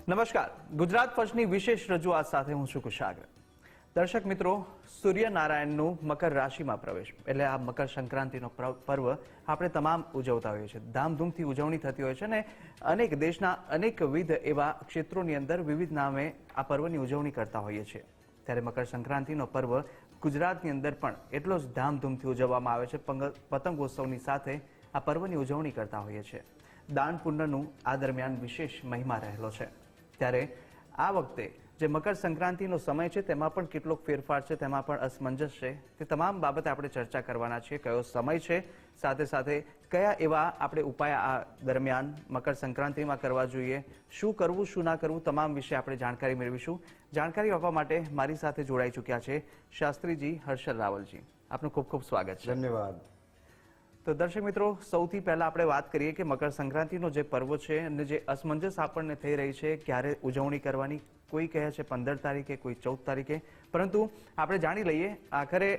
નમસ્કાર, ગુજરાત ફર્સ્ટની વિશેષ રજૂઆત સાથે હું છું કુશાગ્ર. દર્શક મિત્રો, સૂર્યનારાયણનું મકર રાશિમાં પ્રવેશ એટલે આ મકર સંક્રાંતિનો પર્વ આપણે તમામ ઉજવતા હોઈએ છીએ. ધામધૂમથી ઉજવણી થતી હોય છે અને અનેક દેશના અનેકવિધ એવા ક્ષેત્રોની અંદર વિવિધ નામે આ પર્વની ઉજવણી કરતા હોઈએ છીએ. ત્યારે મકર સંક્રાંતિનો પર્વ ગુજરાતની અંદર પણ એટલો જ ધામધૂમથી ઉજવવામાં આવે છે. પતંગોત્સવની સાથે આ પર્વની ઉજવણી કરતા હોઈએ છીએ. દાન પુણ્યનું આ દરમિયાન વિશેષ મહિમા રહેલો છે. ત્યારે આ વખતે જે મકર સંક્રાંતિનો સમય છે તેમાં પણ કેટલોક ફેરફાર છે, તેમાં પણ અસમંજસ છે. તે તમામ બાબતે આપણે ચર્ચા કરવાના છીએ. કયો સમય છે, સાથે સાથે કયા એવા આપણે ઉપાય આ દરમિયાન મકર સંક્રાંતિમાં કરવા જોઈએ, શું કરવું શું ના કરવું, તમામ વિશે આપણે જાણકારી મેળવીશું. જાણકારી આપવા માટે મારી સાથે જોડાઈ ચૂક્યા છે શાસ્ત્રીજી હર્ષલ રાવલજી. આપનું ખૂબ ખૂબ સ્વાગત છે. ધન્યવાદ. તો દર્શક મિત્રો, સૌથી પહેલા આપણે વાત કરીએ કે મકર સંક્રાંતિનો જે પર્વ છે અને જે અસમંજસ આપણને થઈ રહી છે ક્યારે ઉજવણી કરવાની. કોઈ કહે છે 15 તારીખે, કોઈ 14 તારીખે, પરંતુ આપણે જાણી લઈએ આખરે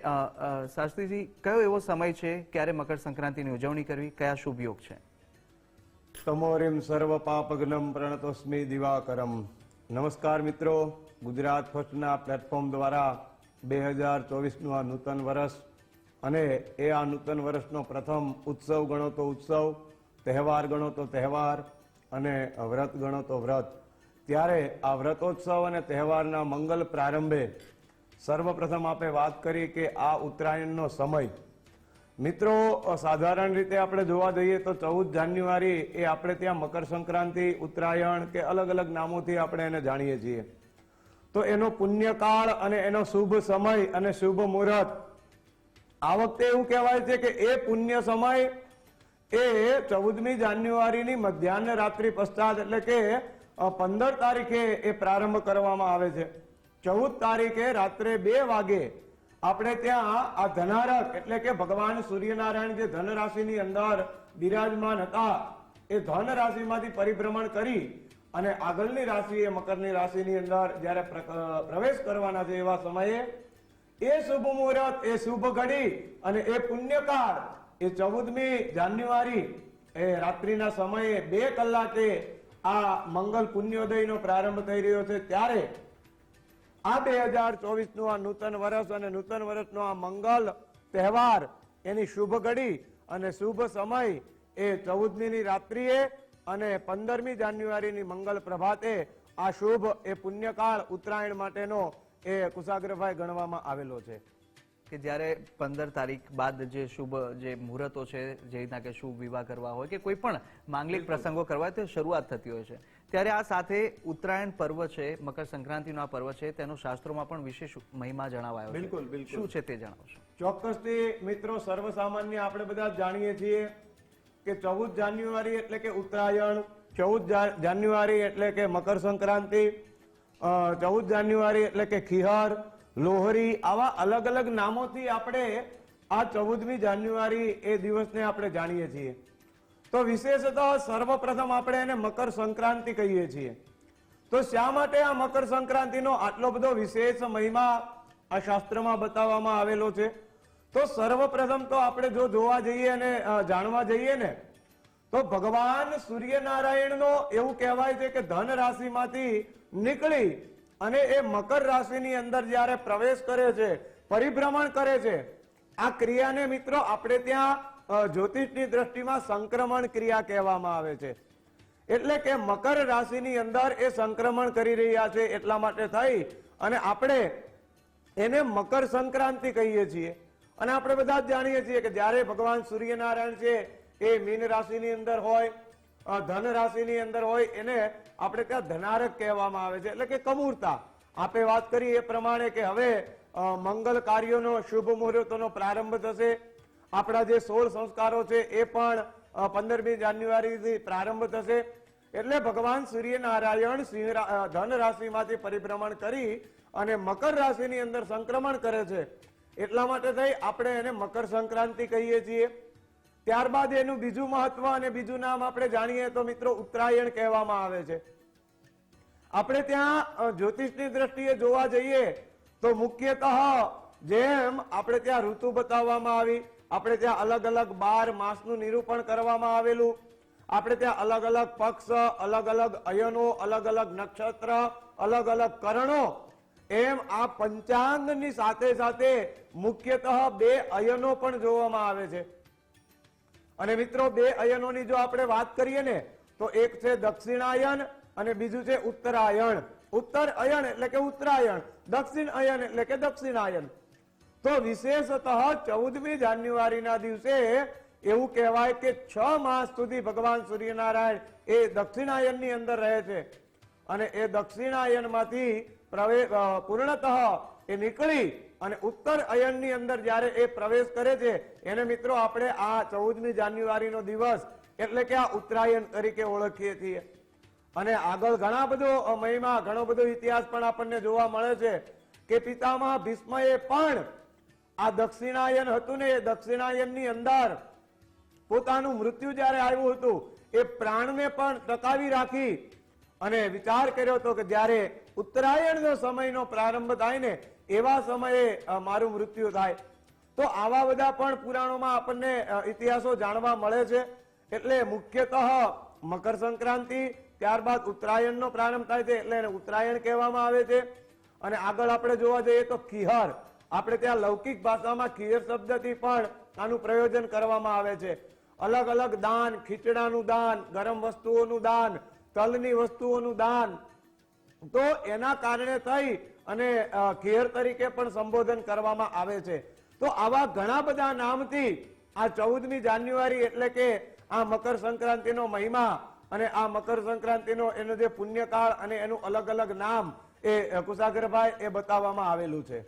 શાસ્ત્રીજી કયો એવો સમય છે ક્યારે મકર સંક્રાંતિની ઉજવણી કરવી, કયા શુભ યોગ છે? તમોરિમ સર્વ પાપગ્નમ પ્રણતોસ્મિ દિવાકરમ. નમસ્કાર મિત્રો, ગુજરાત ફર્સ્ટના પ્લેટફોર્મ દ્વારા 2024નું આ નૂતન વર્ષ અને એ આ નૂતન વર્ષનો પ્રથમ ઉત્સવ ગણો તો ઉત્સવ, તહેવાર ગણો તો તહેવાર અને વ્રત ગણો તો વ્રત. ત્યારે આ વ્રતોત્સવ અને તહેવારના મંગલ પ્રારંભે સર્વપ્રથમ આપણે વાત કરી કે આ ઉત્તરાયણનો સમય. મિત્રો, સાધારણ રીતે આપણે જોવા જઈએ તો 14 જાન્યુઆરી એ આપણે ત્યાં મકર સંક્રાંતિ, ઉત્તરાયણ કે અલગ અલગ નામોથી આપણે એને જાણીએ છીએ. તો એનો પુણ્યકાળ અને એનો શુભ સમય અને શુભ મુહૂર્ત આ વખતે એવું કહેવાય છે કે એ પુણ્ય સમય એ 14મી જાન્યુઆરીની મધ્યાહ્ન રાત્રિ પશ્ચાત એટલે કે 15 તારીખે એ પ્રારંભ કરવામાં આવે છે. 14 તારીખે રાત્રે 2 વાગે આપણે ત્યાં આ ધનારક એટલે કે ભગવાન સૂર્યનારાયણ જે ધન રાશિની અંદર બિરાજમાન હતા એ ધન રાશિમાંથી પરિભ્રમણ કરી અને આગળની રાશિ એ મકરની રાશિની અંદર જ્યારે પ્રવેશ કરવાના છે એવા સમયે એ શુભ મુહૂર્ત, એ શુભ ઘડી અને એ પુણ્યકાળ એ 14મી જાન્યુઆરી એ રાત્રિના સમયે 2 કલાકે આ મંગલ પુણ્યોદયનો પ્રારંભ થઈ રહ્યો છે. ત્યારે આ 2024નું આ નૂતન વર્ષ અને નૂતન વર્ષનો આ મંગલ તહેવાર એની શુભ ઘડી અને શુભ સમય એ 14મીની રાત્રિએ અને 15મી જાન્યુઆરીની મંગલ પ્રભાતે આ શુભ એ પુણ્યકાળ ઉત્તરાયણ માટેનો એ કુશાગ્રભાઈ ગણવામાં આવેલો છે. કે જ્યારે 15 તારીખ બાદ જે શુભ જે મુહૂર્તો છે, જે રીતના કે શુભ વિવાહ કરવા હોય કે કોઈ પણ માંગલિક પ્રસંગો કરવા તે શરૂઆત થતી હોય છે. ત્યારે આ સાથે ઉત્તરાયણ પર્વ છે, મકર સંક્રાંતિનો આ પર્વ છે, તેનો શાસ્ત્રોમાં પણ વિશેષ મહિમા જણાવાયો છે. બિલકુલ બિલકુલ. શું છે તે જણાવશો? ચોક્કસથી મિત્રો, સર્વસામાન્ય આપણે બધા જાણીએ છીએ કે 14 જાન્યુઆરી એટલે કે ઉત્તરાયણ, 14 જાન્યુઆરી એટલે કે મકર સંક્રાંતિ, 14 જાન્યુઆરી એટલે કે ખિહર, લોહરી, આવા અલગ અલગ નામોથી આપણે આ 14મી જાન્યુઆરી એ દિવસને આપણે જાણીએ છીએ. તો વિશેષતઃ સર્વપ્રથમ આપણે એને મકર સંક્રાંતિ કહીએ છીએ. તો શા માટે આ મકર સંક્રાંતિનો આટલો બધો વિશેષ મહિમા આ શાસ્ત્રમાં બતાવવામાં આવેલો છે? તો સર્વપ્રથમ તો આપણે જો જોવા જઈએ અને જાણવા જઈએ ને તો ભગવાન સૂર્યનારાયણનો એવું કહેવાય છે કે ધન રાશિમાંથી નીકળી અને એ મકર રાશિની અંદર જ્યારે પ્રવેશ કરે છે, પરિભ્રમણ કરે છે, આ ક્રિયાને મિત્રો આપણે ત્યાં જ્યોતિષની દ્રષ્ટિમાં સંક્રમણ ક્રિયા કહેવામાં આવે છે. એટલે કે મકર રાશિની અંદર એ સંક્રમણ કરી રહ્યા છે એટલા માટે થઈ અને આપણે એને મકર સંક્રાંતિ કહીએ છીએ. અને આપણે બધા જ જાણીએ છીએ કે જ્યારે ભગવાન સૂર્યનારાયણ છે એ મીન રાશિની અંદર હોય, ધન રાશિની અંદર હોય, એને આપણે ત્યાં ધનારક કહેવામાં આવે છે એટલે કે કમૂરતા. આપણે વાત કરી એ પ્રમાણે કે હવે મંગલ કાર્યોનો શુભ મુહૂર્તોનો પ્રારંભ થશે. આપણા જે 16 સંસ્કારો છે એ પણ 15મી જાન્યુઆરીથી પ્રારંભ થશે. એટલે ભગવાન સૂર્યનારાયણ ધન રાશિમાંથી પરિભ્રમણ કરી અને મકર રાશિની અંદર સંક્રમણ કરે છે. એટલા માટે થઈ આપણે એને મકર સંક્રાંતિ કહીએ છીએ. ત્યારબાદ એનું બીજું મહત્વ અને બીજું નામ આપણે જાણીએ તો મિત્રો ઉત્તરાયણ કહેવામાં આવે છે. આપણે ત્યાં જ્યોતિષની દ્રષ્ટિએ જોવા જઈએ તો મુખ્યતઃ જેમ આપણે ત્યાં ઋતુ બતાવવામાં આવી, આપણે ત્યાં અલગ અલગ 12 માસનું નિરૂપણ કરવામાં આવેલું આપણે ત્યાં અલગ અલગ પક્ષ, અલગ અલગ અયનો, અલગ અલગ નક્ષત્ર, અલગ અલગ કરણો, એમ આ પંચાંગની સાથે સાથે મુખ્યતઃ 2 અયનો પણ જોવામાં આવે છે. અને મિત્રો 2 અયનોની જો આપણે વાત કરીએ ને તો એક છે દક્ષિણાયન અને બીજું છે ઉત્તરાયણ. ઉત્તર અયન એટલે કે ઉત્તરાયણ, દક્ષિણ અયન એટલે કે દક્ષિણાયન. તો વિશેષતઃ 14મી જાન્યુઆરીના દિવસે એવું કહેવાય કે 6 માસ સુધી ભગવાન સૂર્યનારાયણ એ દક્ષિણાયનની અંદર રહે છે અને એ દક્ષિણાયનમાંથી પૂર્ણતઃ એ નીકળી અને ઉત્તર અયનની અંદર જ્યારે એ પ્રવેશ કરે છે એને મિત્રો આપણે આ 14મી જાન્યુઆરીનો દિવસ એટલે કે આ ઉત્તરાયણ તરીકે ઓળખીએ છીએ. અને આગળ ઘણા બધો મહિમા, ઘણો બધો ઇતિહાસ પણ આપણને જોવા મળે છે કે પિતામહ ભીષ્મએ પણ આ દક્ષિણાયન હતું ને એ દક્ષિણાયનની અંદર પોતાનું મૃત્યુ જ્યારે આવ્યું હતું એ પ્રાણને પણ ટકાવી રાખી અને વિચાર કર્યો હતો કે જ્યારે ઉત્તરાયણનો સમયનો પ્રારંભ થાય ને એવા સમયે મારું મૃત્યુ થાય. તો આવા બધા પણ પુરાણોમાં આપણને ઇતિહાસો જાણવા મળે છે. એટલે મુખ્યતઃ મકર સંક્રાંતિ, ત્યારબાદ ઉત્તરાયણનો પ્રારંભ થાય છે એટલે એને ઉત્તરાયણ કહેવામાં આવે છે. અને આગળ આપણે જોવા જઈએ તો ખીહર, આપણે ત્યાં લૌકિક ભાષામાં ખીહર શબ્દથી પણ આનું પ્રયોજન કરવામાં આવે છે. અલગ અલગ દાન, ખીચડાનું દાન, ગરમ વસ્તુઓનું દાન, તલની વસ્તુઓનું દાન, તો એના કારણે થઈ અને ખીહર તરીકે પણ સંબોધન કરવામાં આવે છે. તો આવા ઘણા બધા નામથી આ 14મી જાન્યુઆરી એટલે કે આ મકર સંક્રાંતિનો મહિમા અને આ મકર સંક્રાંતિનો એનો જે પુણ્યકાળ અને એનું અલગ અલગ નામ એ કુશાગ્રભાઈ એ બતાવવામાં આવેલું છે.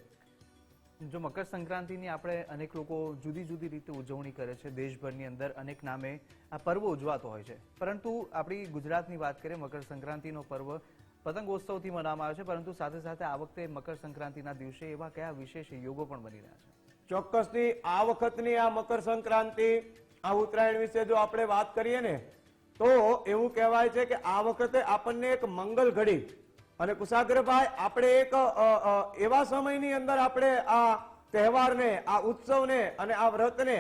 જો મકર સંક્રાંતિની આપણે અનેક લોકો જુદી જુદી રીતે ઉજવણી કરે છે, દેશભરની અંદર અનેક નામે આ પર્વ ઉજવાતો હોય છે, પરંતુ આપણી ગુજરાતની વાત કરીએ મકર સંક્રાંતિનો પર્વ પતંગોત્સવથી મનાવવામાં આવે છે, પરંતુ સાથે સાથે આ વખતે મકર સંક્રાંતિના દિવસે એવા કયા વિશેષ યોગો પણ બની રહ્યા છે? ચોક્કસથી આ વખતની આ મકર સંક્રાંતિ, આ ઉત્તરાયણ વિશે જો આપણે વાત કરીએ ને તો એવું કહેવાય છે કે આ વખતે આપણને એક મંગલ ઘડી અને કુશાગ્રભાઈ આપણે એક એવા સમયની અંદર આપણે આ તહેવારને, આ ઉત્સવને અને આ વ્રતને,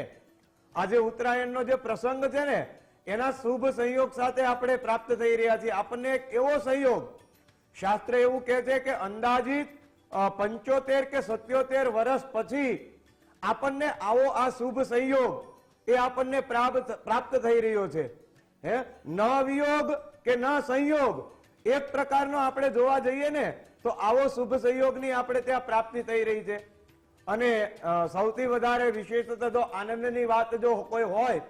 આજે ઉત્તરાયણનો જે પ્રસંગ છે ને એના શુભ સંયોગ સાથે આપણે પ્રાપ્ત થઈ રહ્યા છીએ. આપણને એક એવો સંયોગ, શાસ્ત્ર એવું કહે છે કે અંદાજિત 75 કે 77 વર્ષ પછી આપણને આવો આ શુભ સંયોગ એ આપણને પ્રાપ્ત થઈ રહ્યો છે. ન વિયોગ કે ન સંયોગ, એક પ્રકારનો આપણે જોવા જઈએ ને તો આવો શુભ સંયોગની આપણે ત્યાં પ્રાપ્તિ થઈ રહી છે. અને સૌથી વધારે વિશેષતઃ જો આનંદની વાત જો કોઈ હોય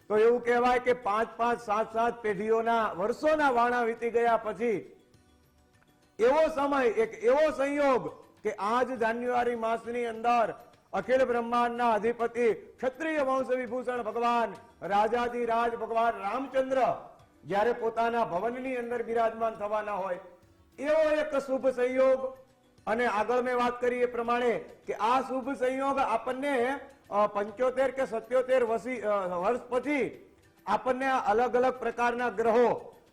તો એવું કહેવાય કે 5-5, 7-7 પેઢીઓના વર્ષોના વાણા વીતી ગયા પછી એવો સમય, એક એવો સંયોગ કે આજ જાન્યુઆરી માસની અંદર અખિલ બ્રહ્માંડના અધિપતિ ક્ષત્રિય વંશ વિભૂષણ ભગવાન રાજાધિરાજ ભગવાન રામચંદ્ર જ્યારે પોતાના ભવનની અંદર બિરાજમાન થવાના હોય એવો એક શુભ સંયોગ. અને આગળ મેં વાત કરી એ પ્રમાણે કે આ શુભ સંયોગ આપણને 75 કે 77 વર્ષ પછી આપણને અલગ અલગ પ્રકારના ગ્રહો,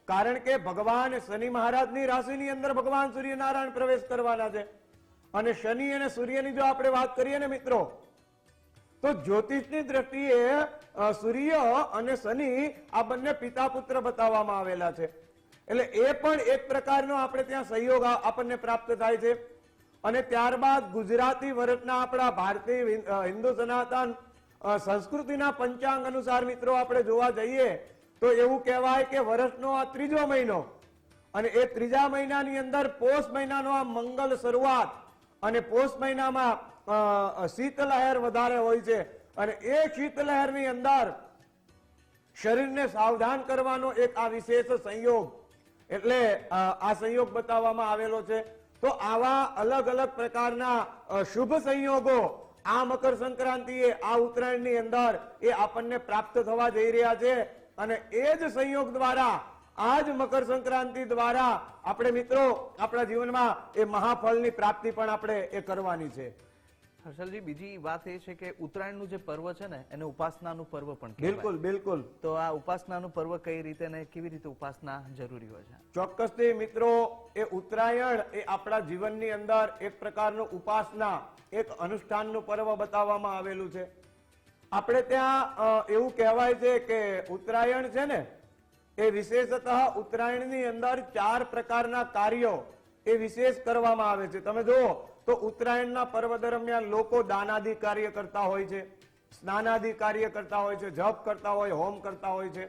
કારણ કે ભગવાન શનિ મહારાજની રાશિની અંદર ભગવાન સૂર્યનારાયણ પ્રવેશ કરવાના છે. અને શનિ અને સૂર્યની જો આપણે વાત કરીએ ને મિત્રો તો જ્યોતિષની દ્રષ્ટિએ સૂર્ય અને શનિ આ બંને પિતા પુત્ર બતાવવામાં આવેલા છે. એટલે એ પણ એક પ્રકારનો આપણે ત્યાં સહયોગ આપણને પ્રાપ્ત થાય છે. અને ત્યારબાદ ગુજરાતી વર્ષના આપણા ભારતીય હિન્દુ સનાતન સંસ્કૃતિના પંચાંગ અનુસાર મિત્રો આપણે જોવા જઈએ તો એવું કહેવાય કે વર્ષનો આ 3જો મહિનો અને એ 3જા મહિનાની અંદર પોષ મહિનાનો આ મંગલ શરૂઆત અને પોષ મહિનામાં શીતલહેર વધારે હોય છે અને એ શીતલહેરની અંદર શરીરને સાવધાન કરવાનો એક આ વિશેષ સંયોગ, એટલે આ સંયોગ બતાવવામાં આવેલો છે. તો આવા અલગ અલગ પ્રકારના શુભ સંયોગો આ મકર સંક્રાંતિએ, આ ઉત્તરાયણની અંદર એ આપણને પ્રાપ્ત થવા જઈ રહ્યા છે. અને એ જ સંયોગ દ્વારા, આ જ મકર સંક્રાંતિ દ્વારા આપણે મિત્રો આપણા જીવનમાં એ મહાફળની પ્રાપ્તિ પણ આપણે એ કરવાની છે. હર્ષલજી, બીજી વાત એ છે કે ઉત્તરાયણનું જે પર્વ છે ને એને ઉપાસનાનું પર્વ પણ કહેવાય. બિલકુલ બિલકુલ. તો આ ઉપાસનાનું પર્વ કઈ રીતે અને કેવી રીતે ઉપાસના જરૂરી હોય છે? ચોક્કસથી મિત્રો, એ ઉત્તરાયણ એ આપણા જીવનની અંદર એક પ્રકારનું ઉપાસના, એક અનુષ્ઠાનનું પર્વ બતાવવામાં આવેલું છે. આપણે ત્યાં એવું કહેવાય છે કે ઉત્તરાયણ છે ને એ વિશેષતઃ ઉત્તરાયણની અંદર 4 પ્રકારના કાર્યો એ વિશેષ કરવામાં આવે છે. તમે જુઓ તો ઉત્તરાયણના પર્વ દરમિયાન લોકો દાનાદિ કાર્ય કરતા હોય છે, સ્નાનાદિ કાર્ય કરતા હોય છે, જપ કરતા હોય, હોમ કરતા હોય છે.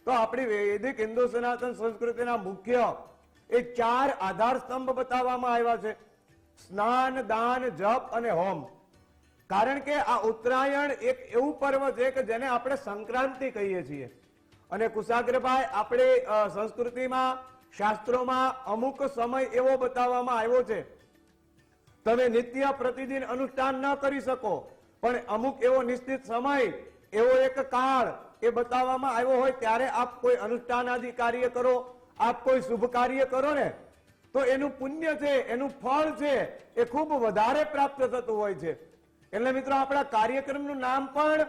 તો આપણી વૈદિક હિન્દુ સનાતન સંસ્કૃતિના મુખ્ય એ 4 આધાર સ્તંભ બતાવવામાં આવ્યા છે: સ્નાન, દાન, જપ અને હોમ. કારણ કે આ ઉત્તરાયણ એક એવું પર્વ છે કે જેને આપણે સંક્રાંતિ કહીએ છીએ. અને કુશાગ્રભાઈ, આપણે સંસ્કૃતિમાં, શાસ્ત્રોમાં અમુક સમય એવો બતાવવામાં આવ્યો છે, તમે નિત્ય પ્રતિદિન અનુષ્ઠાન ન કરી શકો, પણ અમુક એવો નિશ્ચિત સમય, એવો એક કાળ એ બતાવવામાં આવ્યો હોય ત્યારે આપ કોઈ અનુષ્ઠાન આદિ કાર્ય કરો, આપ કોઈ શુભ કાર્ય કરો ને, તો એનું પુણ્ય છે, એનું ફળ છે, એ ખૂબ વધારે પ્રાપ્ત થતું હોય છે. એટલે મિત્રો, આપણા કાર્યક્રમનું નામ પણ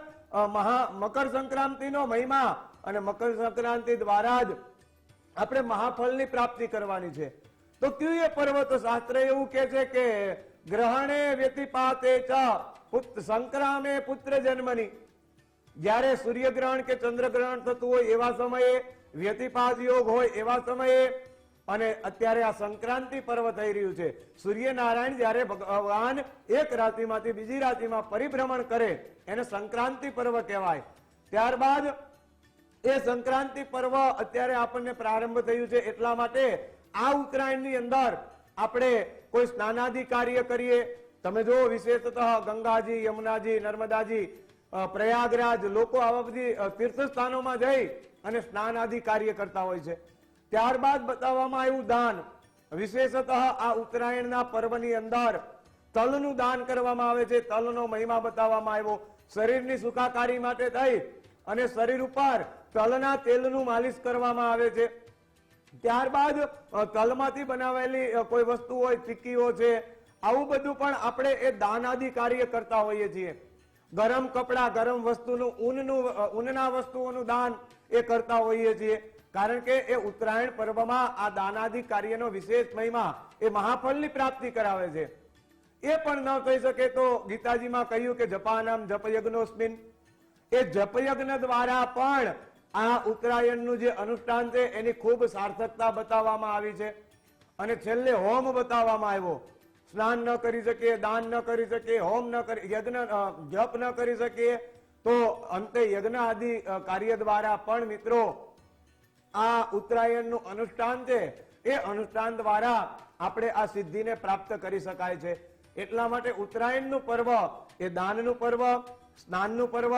મકર સંક્રાંતિનો મહિમા, અને મકર સંક્રાંતિ દ્વારા જ આપણે મહાફળની પ્રાપ્તિ કરવાની છે. તો કયું એ પર્વ? તો શાસ્ત્ર એવું કહે છે કે ગ્રહણે વ્યતિપાતે ચ સંક્રામે પુત્ર જન્મની. જ્યારે સૂર્યગ્રહણ કે ચંદ્રગ્રહણ થતું હોય એવા સમયે, વ્યતિપાત યોગ હોય એવા સમયે, અને અત્યારે આ સંક્રાંતિ પર્વ થઈ રહ્યું છે. સૂર્યનારાયણ જ્યારે ભગવાન એક રાશિમાંથી બીજી રાશિમાં પરિભ્રમણ કરે એને સંક્રાંતિ પર્વ કહેવાય. ત્યારબાદ એ સંક્રાંતિ પર્વ અત્યારે આપણને પ્રારંભ થયું છે. એટલા માટે આ ઉત્તરાયણની અંદર આપણે કોઈ સ્નાનાદિ કાર્ય કરીએ. તમે જો વિશેષતઃ ગંગાજી, યમુનાજી, નર્મદાજી, પ્રયાગરાજ, લોકો આવા બધી તીર્થ સ્થાનોમાં જઈ અને સ્નાન આદિ કાર્ય કરતા હોય છે. ત્યારબાદ બતાવવામાં આવ્યું દાન. વિશેષતઃ આ ઉત્તરાયણના પર્વની અંદર તલનું દાન કરવામાં આવે છે. તલનો મહિમા બતાવવામાં આવ્યો. શરીરની સુખાકારી માટે થઈ અને શરીર ઉપર તલના તેલનું માલિશ કરવામાં આવે છે. ત્યારબાદ તલમાંથી બનાવેલી કોઈ વસ્તુ હોય, ચીક્કીઓ છે, આવું બધું પણ આપણે એ દાન આદિ કાર્ય કરતા હોઈએ છીએ. ગરમ કપડા, ગરમ વસ્તુનું, ઊનના વસ્તુઓનું દાન એ કરતા હોઈએ છીએ. કારણ કે એ ઉત્તરાયણ પર્વમાં આ દાનાદિ કાર્યનો વિશેષ મહિમા એ મહાફળની પ્રાપ્તિ કરાવે છે. એ પણ ન થઈ શકે તો ગીતાજીમાં કહ્યું કે જપાનામ જપયજ્ઞોસ્મિન, એ જપયજ્ઞ દ્વારા પણ આ ઉત્તરાયણનું જે અનુષ્ઠાન છે એની ખૂબ સાર્થકતા બતાવવામાં આવી છે. અને છેલ્લે હોમ બતાવવામાં આવ્યો. સ્નાન ન કરી શકીએ, દાન ન કરી શકીએ, હોમ ન કરી, યજ્ઞ જપ ન કરી શકીએ, તો અંતે યજ્ઞ આદિ કાર્ય દ્વારા પણ મિત્રો આ ઉત્તરાયણનું અનુષ્ઠાન છે એ અનુષ્ઠાન દ્વારા આપણે આ સિદ્ધિને પ્રાપ્ત કરી શકાય છે. એટલા માટે ઉત્તરાયણનું પર્વ એ દાનનું પર્વ, સ્નાનનું પર્વ,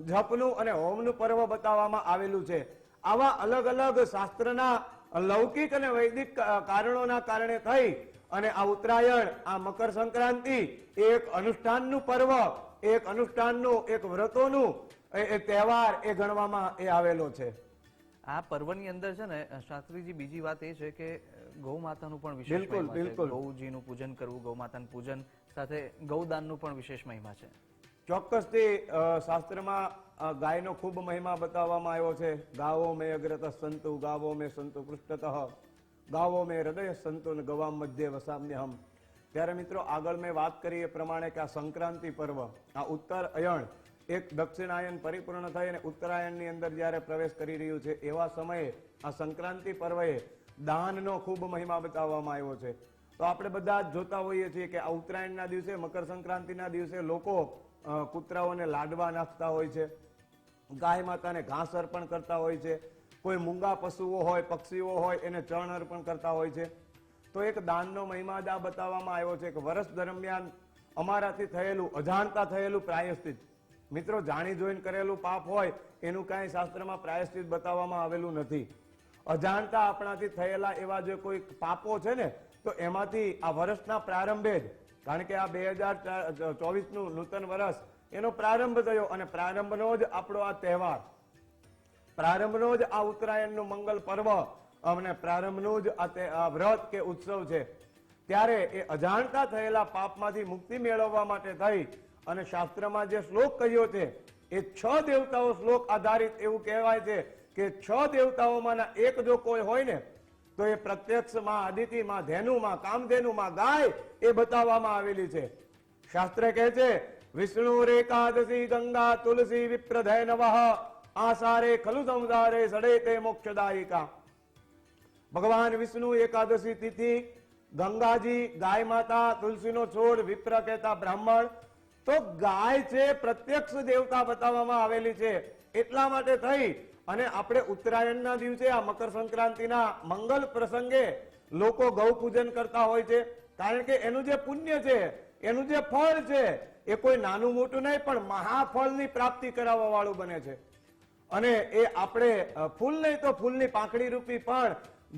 જપનું અને હોમનું પર્વ બતાવવામાં આવેલું છે. આવા અલગ અલગ શાસ્ત્રના લૌકિક અને વૈદિક કારણોના કારણે થઈ અને આ ઉત્તરાયણ, આ મકર સંક્રાંતિ એક અનુષ્ઠાનનું પર્વ, એક અનુષ્ઠાનનું, એક વ્રતોનું એ તહેવાર એ ગણવામાં એ આવેલો છે. આ પર્વની અંદર છે ને શાસ્ત્રીજી, બીજી વાત એ છે કે ગૌ માતાનું પણ વિશેષ મહિમા છે. ગૌજીનું પૂજન કરવું, ગૌ માતાનું પૂજન સાથે ગૌદાનનું પણ વિશેષ મહિમા છે. ચોક્કસથી શાસ્ત્રમાં ગાયનો ખૂબ મહિમા બતાવવામાં આવ્યો છે. ગાવો મેં અગ્રત સંતુ, ગાવો મેં સંતુ પૃષ્ઠતઃ, ગાવો મેં હૃદય સંતુ ને ગવામ મધ્ય વસામ્યહમ. ત્યારે મિત્રો, આગળ મેં વાત કરી એ પ્રમાણે કે આ સંક્રાંતિ પર્વ, આ ઉત્તરાયણ એક દક્ષિણાયન પરિપૂર્ણ થઈ અને ઉત્તરાયણની અંદર જ્યારે પ્રવેશ કરી રહ્યું છે એવા સમયે આ સંક્રાંતિ પર્વએ દાનનો ખૂબ મહિમા બતાવવામાં આવ્યો છે. તો આપણે બધા જ જોતા હોઈએ છીએ કે આ ઉત્તરાયણના દિવસે, મકર સંક્રાંતિના દિવસે લોકો કૂતરાઓને લાડવા નાખતા હોય છે, ગાય માતાને ઘાસ અર્પણ કરતા હોય છે, કોઈ મૂંગા પશુઓ હોય, પક્ષીઓ હોય એને ચણ અર્પણ કરતા હોય છે. તો એક દાનનો મહિમા આ બતાવવામાં આવ્યો છે કે વર્ષ દરમિયાન અમારાથી થયેલું, અજાણતા થયેલું પ્રાયશ્ચિત, મિત્રો જાણી જોઈને કરેલું પાપ હોય એનું કાંઈ શાસ્ત્રમાં પ્રાયશ્ચિત બતાવવામાં આવેલું નથી. અજાણતા આપણાથી થયેલા એવા જે કોઈ પાપો છે ને, તો એમાંથી આ વર્ષના પ્રારંભે જ, કારણ કે આ 2024નું નૂતન વર્ષ એનો પ્રારંભ થયો અને પ્રારંભનો જ આપણો આ તહેવાર, પ્રારંભનો જ આ ઉત્તરાયણનું મંગલ પર્વ અને પ્રારંભનું જ આ વ્રત કે ઉત્સવ છે. ત્યારે એ અજાણતા થયેલા પાપમાંથી મુક્તિ મેળવવા માટે થઈ અને શાસ્ત્રમાં જે શ્લોક કહ્યો છે એ 6 દેવતાઓ શ્લોક આધારિત એવું કહેવાય છે કે 6 દેવતાઓમાંના એક જો કોઈ હોય ને તો એ પ્રત્યક્ષ માં આદિતિ, માં ધેનુ, માં કામધેનુ, માં ગાય એ બતાવવામાં આવેલી છે. શાસ્ત્ર કહે છે વિષ્ણુ રેકાદશી ગંગા તુલસી વિપ્રધૈનવઃ આસારે ખલુ સંસારે સડે તે મોક્ષદાયિકા. ભગવાન વિષ્ણુ એકાદશી તિથિ, ગંગાજી, ગાય માતા, તુલસીનો છોડ, વિપ્ર કહેતા બ્રાહ્મણ. તો ગાય છે પ્રત્યક્ષ દેવતા બતાવવામાં આવેલી છે. એટલા માટે થઈ અને આપણે ઉત્તરાયણના દિવસે આ મકર સંક્રાંતિના મંગલ પ્રસંગે લોકો ગૌ પૂજન કરતા હોય છે. કારણ કે એનું જે પુણ્ય છે, એનું જે ફળ છે, એ કોઈ નાનું મોટું નહીં પણ મહાફળની પ્રાપ્તિ કરાવવા વાળું બને છે. અને એ આપણે ફૂલ નહીં તો ફૂલની પાંખડી રૂપી પણ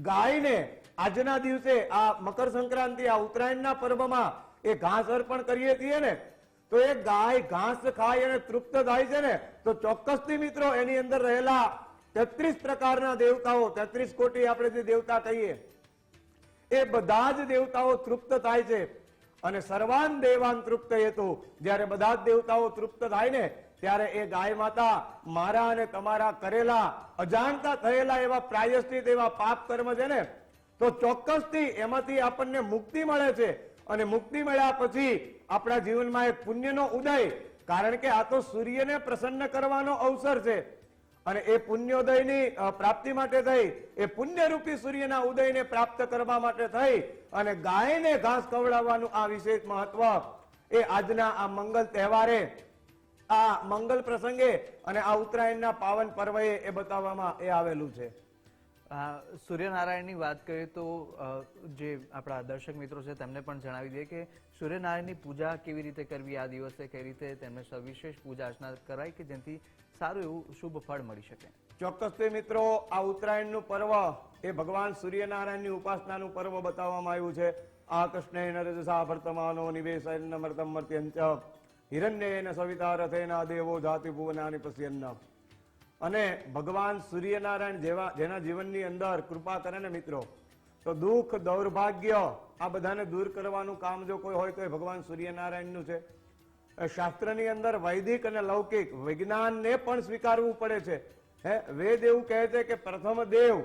ગાયને આજના દિવસે આ મકર સંક્રાંતિ, આ ઉત્તરાયણના પર્વમાં એ ઘાસ અર્પણ કરીએ છીએ ને, તો એ ગાય ઘાસ ખાય અને તૃપ્ત થાય છે ને, તો ચોક્કસથી મિત્રો એની અંદર રહેલા 33 પ્રકારના દેવતાઓ, 33 કોટી આપણે જે દેવતા કહીએ, એ બધા જ દેવતાઓ તૃપ્ત થાય છે. અને સર્વાન દેવાન તૃપ્ત હેતુ, જ્યારે બધા જ દેવતાઓ તૃપ્ત થાય ને, ત્યારે એ ગાય માતા મારા અને તમારા કરેલા અજાણતા થયેલા એવા પ્રાયશ્ચિત, એવા પાપ કર્મ છે ને, તો ચોક્કસથી એમાંથી આપણને મુક્તિ મળે છે. અને મુક્તિ મળ્યા પછી આપણા જીવનમાં એક પુણ્યનો ઉદય, કારણ કે આ તો સૂર્યને પ્રસન્ન કરવાનો અવસર છે. અને એ પુણ્યોદયની પ્રાપ્તિ માટે થઈ, એ પુણ્યરૂપી સૂર્યના ઉદયને પ્રાપ્ત કરવા માટે થઈ અને ગાયને ઘાસ ખવડાવવાનું આ વિશેષ મહત્વ એ આજના આ મંગલ તહેવારે, આ મંગલ પ્રસંગે અને આ ઉત્તરાયણના પાવન પર્વે એ બતાવવામાં એ આવેલું છે. સૂર્યનારાયણની વાત કરીએ તો જે આપણા દર્શક મિત્રો છે તેમને પણ જણાવી દઈએ કે સૂર્યનારાયણની પૂજા કેવી રીતે કરવી, આ દિવસે કઈ રીતે તેમને સવિશેષ પૂજા અર્ચના કરાય કે જેથી સારું એવું શુભ ફળ મળી શકે. ચોક્કસથી મિત્રો, આ ઉત્તરાયણનું પર્વ એ ભગવાન સૂર્યનારાયણની ઉપાસનાનું પર્વ બતાવવામાં આવ્યું છે. આ કૃષ્ણેન રજસા ભર્તમાનો નિવેશયન મર્તમ મર્ત્યંચ હિરણ્યેન સવિતા રથેના દેવો જાતિ ભુવનાની પશ્યન્ન. અને ભગવાન સૂર્યનારાયણ જેના જીવનની અંદર કૃપા કરે ને મિત્રો, તો દુઃખ, દૌર્ભાગ્ય આ બધાને દૂર કરવાનું કામ જો કોઈ હોય તો એ ભગવાન સૂર્યનારાયણનું છે. શાસ્ત્રની અંદર વૈદિક અને લૌકિક વિજ્ઞાનને પણ સ્વીકારવું પડે છે. વેદ એવું કહે છે કે પ્રથમ દેવ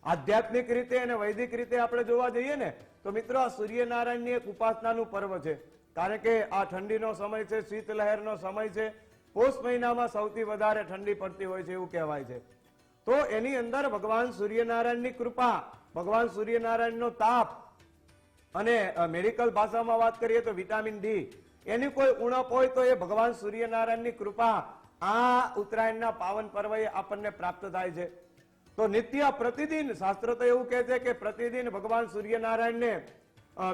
આધ્યાત્મિક રીતે અને વૈદિક રીતે આપણે જોવા જઈએ ને, તો મિત્રો આ સૂર્યનારાયણની એક ઉપાસનાનું પર્વ છે. કારણ કે આ ઠંડીનો સમય છે, શીતલહેરનો સમય છે. પોષ મહિનામાં સૌથી વધારે ઠંડી પડતી હોય છે એવું કહેવાય છે. તો એની અંદર ભગવાન સૂર્યનારાયણની કૃપા, ભગવાન સૂર્યનારાયણનો તાપ, અને મેડિકલ ભાષામાં વાત કરીએ તો વિટામિન ડી, એની કોઈ ઉણપ હોય તો એ ભગવાન સૂર્યનારાયણની કૃપા આ ઉત્તરાયણના પાવન પર્વે આપણને પ્રાપ્ત થાય છે. તો નિત્ય પ્રતિદિન, શાસ્ત્ર તો એવું કહે છે કે પ્રતિદિન ભગવાન સૂર્યનારાયણને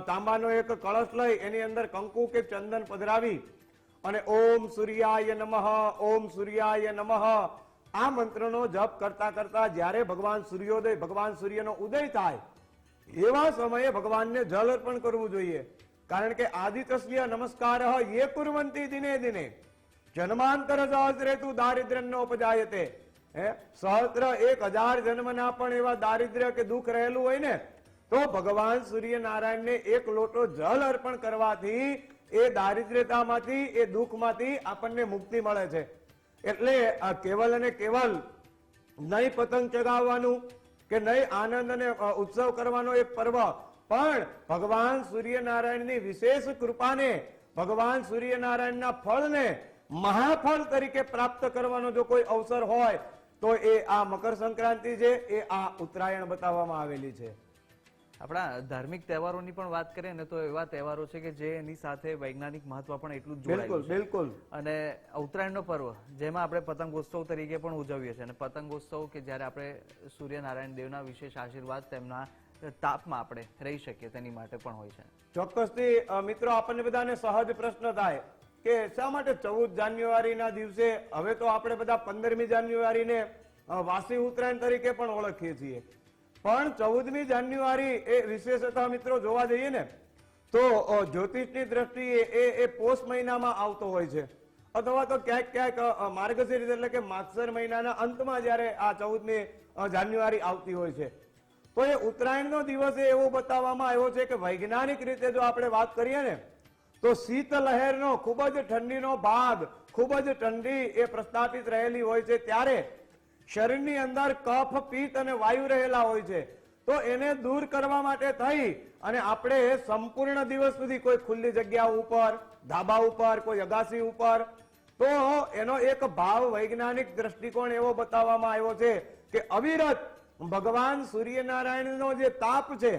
તાંબાનો એક કળશ લઈ એની અંદર કંકુ કે ચંદન પધરાવી અને ઓમ સૂર્યાય નમઃ, ઓમ સૂર્યાય નમઃ આ મંત્રનો જપ કરતા કરતા જ્યારે ભગવાન સૂર્યોદય, ભગવાન સૂર્યનો ઉદય થાય એવા સમયે ભગવાનને જલ અર્પણ કરવું જોઈએ. કારણ કે આદિત્ય નમસ્કાર યે કુર્વંતી દિને દિને જન્માંતર સહસ્રેતુ દારિદ્ર્યનોપજાયતે. સહસ્ત્ર 1000 જન્મના પણ એવા દારિદ્ર્ય કે દુઃખ રહેલું હોય ને, તો ભગવાન સૂર્યનારાયણને એક લોટો જલ અર્પણ કરવાથી એ દારિદ્ર્યતામાંથી, એ દુઃખમાંથી આપણને મુક્તિ મળે છે. એટલે આ કેવલ અને કેવલ નહીં પતંગ ચગાવવાનું કે નહીં આનંદ અને ઉત્સવ કરવાનો એક પર્વ, પણ ભગવાન સૂર્યનારાયણની વિશેષ કૃપાને, ભગવાન સૂર્યનારાયણના ફળને મહાફળ તરીકે પ્રાપ્ત કરવાનો જો કોઈ અવસર હોય તો એ આ મકર સંક્રાંતિ છે, એ આ ઉત્તરાયણ બતાવવામાં આવેલી છે. આપણા ધાર્મિક તહેવારોની પણ વાત કરીએ ને તો એવા તહેવારો છે કે જે એની સાથે વૈજ્ઞાનિક મહત્વ પણ એટલું જ જોડાયેલું છે. બિલકુલ. અને ઉત્તરાયણનો પર્વ જેમાં આપણે પતંગોત્સવ તરીકે પણ ઉજવીએ છીએ, અને પતંગોત્સવ કે જ્યારે આપણે સૂર્યનારાયણ દેવના વિશેષ આશીર્વાદ, તેમના તાપમાં આપણે રહી શકીએ તેની માટે પણ હોય છે. ચોક્કસથી મિત્રો, આપણને બધાને સહજ પ્રશ્ન થાય કે શા માટે 14 જાન્યુઆરીના દિવસે, હવે તો આપણે બધા 15મી જાન્યુઆરીને વાસી ઉત્તરાયણ તરીકે પણ ઓળખીએ છીએ, પણ 14મી જાન્યુઆરી એ વિશેષતા મિત્રો જોવા જઈએ ને તો જ્યોતિષની દ્રષ્ટિએ એ પોષ મહિનામાં આવતો હોય છે, અથવા તો ક્યાંક ક્યાંક માર્ગશીર્ષ એટલે કે માગસર મહિનાના અંતમાં જ્યારે આ 14મી જાન્યુઆરી આવતી હોય છે. તો એ ઉત્તરાયણનો દિવસ એવો બતાવવામાં આવ્યો છે કે વૈજ્ઞાનિક રીતે જો આપણે વાત કરીએ ને તો શીત લહેરનો, ખૂબ જ ઠંડીનો ભાગ, ખૂબ જ ઠંડી એ પ્રસ્થાપિત રહેલી હોય છે, ત્યારે શરીરની અંદર કફ, પિત્ત અને વાયુ રહેલા હોય છે. તો એને દૂર કરવા માટે થઈ અને આપણે સંપૂર્ણ દિવસ સુધી કોઈ ખુલ્લી જગ્યા ઉપર, ધાબા ઉપર, કોઈ અગાસી ઉપર તો એનો એક ભાવ વૈજ્ઞાનિક દ્રષ્ટિકોણ એવો બતાવવામાં આવ્યો છે કે અવિરત ભગવાન સૂર્યનારાયણનો જે તાપ છે,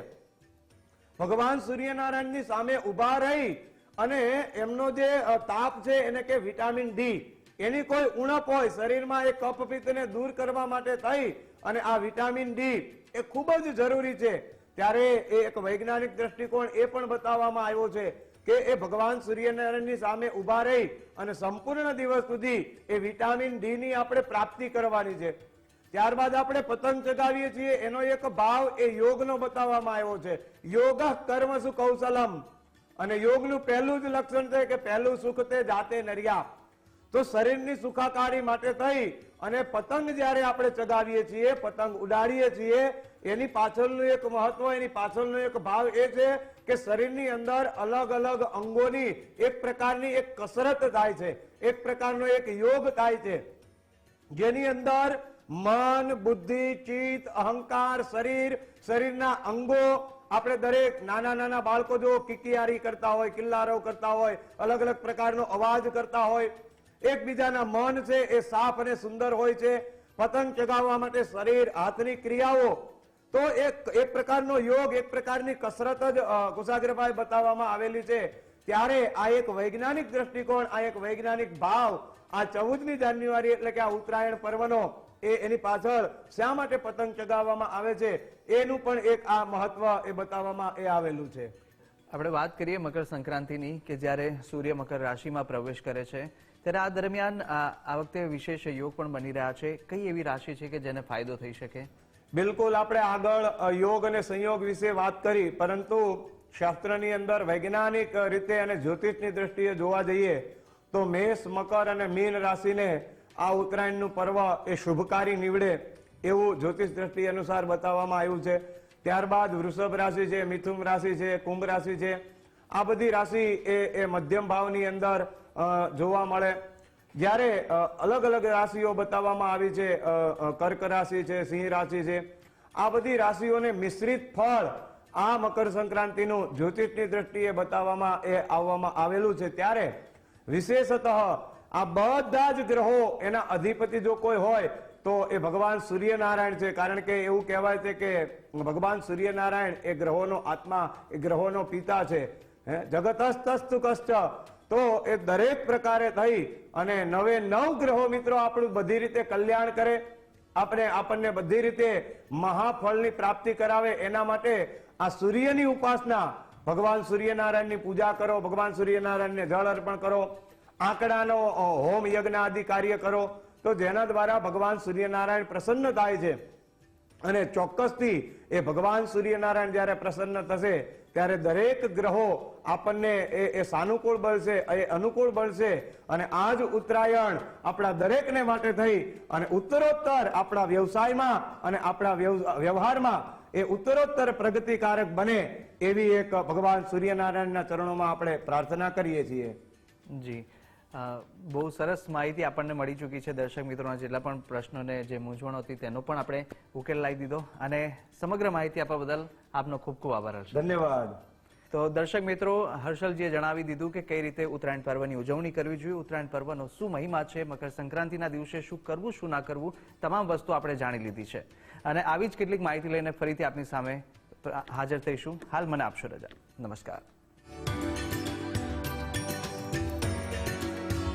ભગવાન સૂર્યનારાયણની સામે ઉભા રહી અને એમનો જે તાપ છે એને કે વિટામિન ડી, એની કોઈ ઉણપ હોય શરીરમાં એ કફ પિત્તને દૂર કરવા માટે થઈ અને આ વિટામિન ડી એ ખૂબ જ જરૂરી છે, ત્યારે એ એક વૈજ્ઞાનિક દ્રષ્ટિકોણ એ પણ બતાવવામાં આવ્યો છે કે એ ભગવાન સૂર્યનારાયણની સામે ઉભા રહી અને સંપૂર્ણ દિવસ સુધી એ વિટામિન ડી ની આપણે પ્રાપ્તિ કરવાની છે. ત્યારબાદ આપણે પતંગ ચગાવીએ છીએ, એનો એક ભાવ એ યોગનો બતાવવામાં આવ્યો છે. યોગ કર્મસુ કૌશલમ, અને યોગનું પહેલું જ લક્ષણ છે કે પહેલું સુખ તે જાતે નર્યા. તો શરીરની સુખાકારી માટે થઈ અને પતંગ જ્યારે આપણે ચગાવીએ છીએ, પતંગ ઉડાડીએ છીએ, એની પાછળનું એક મહત્વ, એની પાછળનો એક ભાવ એ છે કે શરીરની અંદર અલગ અલગ અંગોની એક પ્રકારની એક કસરત થાય છે, એક પ્રકારનો એક યોગ થાય છે, જેની અંદર મન, બુદ્ધિ, ચિત્ત, અહંકાર, શરીરના અંગો, આપણે દરેક નાના નાના બાળકો જો કિકિયારી કરતા હોય, કિલ્લારો કરતા હોય, અલગ અલગ પ્રકારનો અવાજ કરતા હોય, એકબીજાના મન છે એ સાફ અને સુંદર હોય છે. પતંગ ચગાવવા માટે શરીર, હાથની ક્રિયાઓ, તો એક પ્રકારનો યોગ, એક પ્રકારની કસરત જ કુશાગ્રભાઈ બતાવવામાં આવેલી છે. ત્યારે આ એક વૈજ્ઞાનિક દ્રષ્ટિકોણ, આ એક વૈજ્ઞાનિક ભાવ, આ 14મી જાન્યુઆરી એટલે કે આ ઉત્તરાયણ પર્વનો એની પાછળ શા માટે પતંગ ચગાવવામાં આવે છે એનું પણ એક આ મહત્વ એ બતાવવામાં એ આવેલું છે. આપણે વાત કરીએ મકર સંક્રાંતિની, કે જ્યારે સૂર્ય મકર રાશિમાં પ્રવેશ કરે છે ત્યારે આ દરમિયાન આ વખતે વિશેષ યોગ પણ બની રહ્યા છે. કઈ એવી રાશિ છે કે જેને ફાયદો થઈ શકે? બિલકુલ, આપણે આગળ યોગ અને સંયોગ વિશે વાત કરી, પરંતુ શાસ્ત્રની અંદર વૈજ્ઞાનિક રીતે અને જ્યોતિષની દ્રષ્ટિએ જોવા જઈએ તો મેષ, મકર અને મીન રાશિને આ ઉત્તરાયણનું પર્વ એ શુભકારી નીવડે એવું જ્યોતિષ દ્રષ્ટિ અનુસાર બતાવવામાં આવ્યું છે. ત્યારબાદ વૃષભ રાશિ છે, મિથુન રાશિ છે, કુંભ રાશિ છે, આ બધી રાશિ એ મધ્યમ ભાવની અંદર જોવા મળે. જ્યારે અલગ અલગ રાશિઓ બતાવવામાં આવી છે, કર્ક રાશિ છે, સિંહ રાશિ છે, આ બધી રાશિઓને મિશ્રિત ફળ આ મકર સંક્રાંતિનું જ્યોતિષની દ્રષ્ટિએ બતાવવામાં આવવામાં આવેલું છે. ત્યારે વિશેષતઃ આ બધા જ ગ્રહો એના અધિપતિ જો કોઈ હોય તો એ ભગવાન સૂર્યનારાયણ છે. કારણ કે એવું કહેવાય છે કે ભગવાન સૂર્યનારાયણ એ ગ્રહોનો આત્મા, એ ગ્રહોનો પિતા છે. જગતસ્તસ્તુ કશ્ચ, તો એ દરેક પ્રકારે થઈ અને 9 ગ્રહો મિત્રો આપણું બધી રીતે કલ્યાણ કરે, આપણને બધી રીતે મહાફળની પ્રાપ્તિ કરાવે. એના માટે આ સૂર્યની ઉપાસના, ભગવાન સૂર્યનારાયણની પૂજા કરો, ભગવાન સૂર્યનારાયણને જળ અર્પણ કરો, આંકડાનો હોમ યજ્ઞ આદિ કાર્ય કરો, તો જેના દ્વારા ભગવાન સૂર્યનારાયણ પ્રસન્ન થાય છે. અને ચોક્કસથી એ ભગવાન સૂર્યનારાયણ જ્યારે પ્રસન્ન થશે ત્યારે દરેક ગ્રહો આપણને એ સાનુકૂળ બનશે, એ અનુકૂળ બનશે. અને આ જ ઉત્તરાયણ આપણા દરેકને માટે થઈ અને ઉત્તરોત્તર આપણા વ્યવસાયમાં અને આપણા વ્યવહારમાં એ ઉત્તરોત્તર પ્રગતિકારક બને એવી એક ભગવાન સૂર્યનારાયણના ચરણોમાં આપણે પ્રાર્થના કરીએ છીએ. જી, બહુ સરસ માહિતી આપણને મળી ચૂકી છે. દર્શક મિત્રોના જેટલા પણ પ્રશ્નોને જે મૂંઝવણ હતી તેનો પણ આપણે ઉકેલ લાવી દીધો, અને સમગ્ર માહિતી આપવા બદલ આપનો ખૂબ ખૂબ આભાર હર્ષ. ધન્યવાદ. તો દર્શક મિત્રો, હર્ષલજીએ જણાવી દીધું કે કઈ રીતે ઉત્તરાયણ પર્વની ઉજવણી કરવી જોઈએ, ઉત્તરાયણ પર્વનો શું મહિમા છે, મકર સંક્રાંતિના દિવસે શું કરવું, શું ના કરવું, તમામ વસ્તુ આપણે જાણી લીધી છે. અને આવી જ કેટલીક માહિતી લઈને ફરીથી આપની સામે હાજર થઈશું. હાલ મને આપશો રજા. નમસ્કાર.